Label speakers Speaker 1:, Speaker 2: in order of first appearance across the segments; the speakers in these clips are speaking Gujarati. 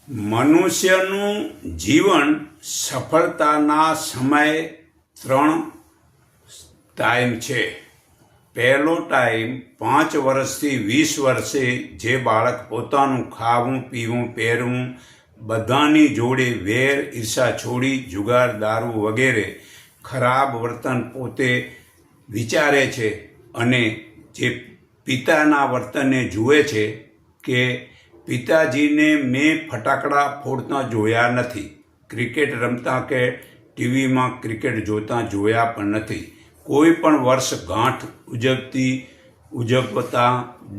Speaker 1: મનુષ્યનું જીવન સફળતાના સમય 3 ટાઈમ છે. પહેલો ટાઈમ 5 વર્ષથી 20 વર્ષે જે બાળક પોતાનું ખાવું પીવું પહેરવું બધાની જોડે વેર ઈર્ષા છોડી જુગાર દારૂ વગેરે ખરાબ વર્તન પોતે વિચારે છે અને જે પિતાના વર્તનને જુએ છે કે પિતાજીને મેં ફટાકડા ફોડતા જોયા નથી, ક્રિકેટ રમતા કે ટીવીમાં ક્રિકેટ જોતા જોયા પણ નથી, કોઈ પણ વર્ષગાંઠ ઉજવતા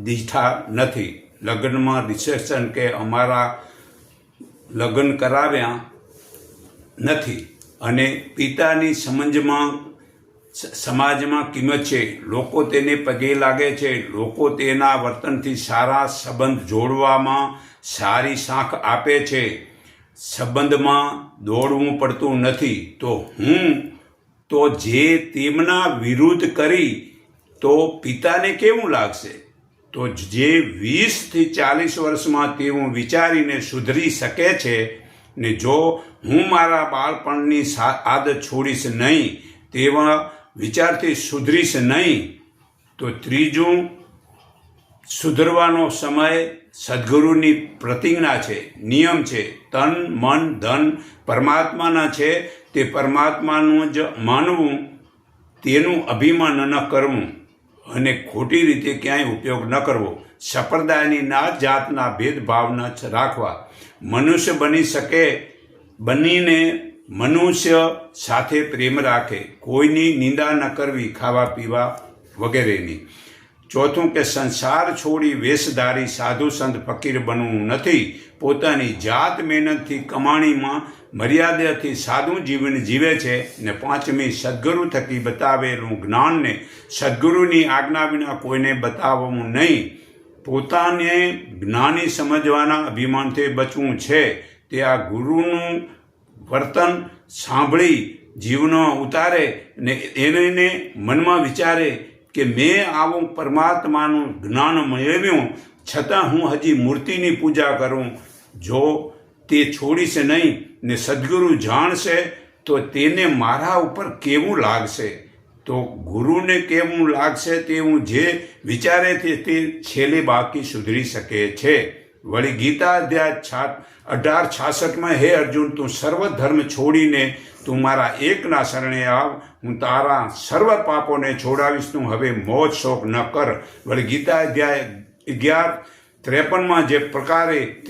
Speaker 1: દીઠા નથી, લગ્નમાં રિસેપ્શન કે અમારા લગ્ન કરાવ્યા નથી અને પિતાની સમાજમાં કિંમત છે. લોકો તેને પગે લાગે છે, લોકો તેના વર્તનથી સારા સંબંધ જોડવામાં સારી સાંખ આપે છે. સંબંધમાં દોડવું પડતું નથી. તો જે તેમના વિરુદ્ધ કરી તો પિતાને કેવું લાગશે? તો જે 20થી 40 વર્ષમાં તેવું વિચારીને સુધરી શકે છે ને જો હું મારા બાળપણની આદત છોડીશ નહીં, તેવા વિચારથી સુધરીશ નહીં, તો ત્રીજું સુધરવાનો સમય સદગુરુની પ્રતિજ્ઞા છે, નિયમ છે. તન મન ધન પરમાત્માના છે, તે પરમાત્માનું જ માનવું, તેનું અભિમાન ન કરવું અને ખોટી રીતે ક્યાંય ઉપયોગ ન કરવો. સંપ્રદાયની નાત જાતના ભેદભાવ ન રાખવા. મનુષ્ય બનીને મનુષ્ય સાથે પ્રેમ રાખે, કોઈની નિંદા ન કરવી, ખાવા પીવા વગેરેની. ચોથું કે સંસાર છોડી વેશધારી સાધુ સંત ફકીર બનવું નથી, પોતાની જાત મહેનતથી કમાણીમાં મર્યાદાથી સાદું જીવન જીવે છે. ને પાંચમી, સદગુરુ થકી બતાવેલું જ્ઞાનને સદગુરુની આજ્ઞા વિના કોઈને બતાવવું નહીં. પોતાને જ્ઞાની સમજવાના અભિમાનથી બચવું છે. તે આ ગુરુનું વર્તન સાંભળી જીવનમાં ઉતારે ને એને મનમાં વિચારે કે મેં આવું પરમાત્માનું જ્ઞાન મેળવ્યું છતાં હું હજી મૂર્તિની પૂજા કરું. જો તે છોડીશે નહીં ને સદગુરુ જાણશે તો તેને મારા ઉપર કેવું લાગશે, તો ગુરુને કેવું લાગશે તે હું જે વિચારે તે છેલ્લે બાકી સુધરી શકે છે. વળી ગીતા અધ્યાય 18:66 હે અર્જુન, તું સર્વ ધર્મ છોડીને તું મારા એકના શરણે આવ, હું તારા સર્વ પાપોને છોડાવીશ, તું હવે મોજ શોક ન કર. વળી ગીતા અધ્યાય 11:53 જે પ્રકારે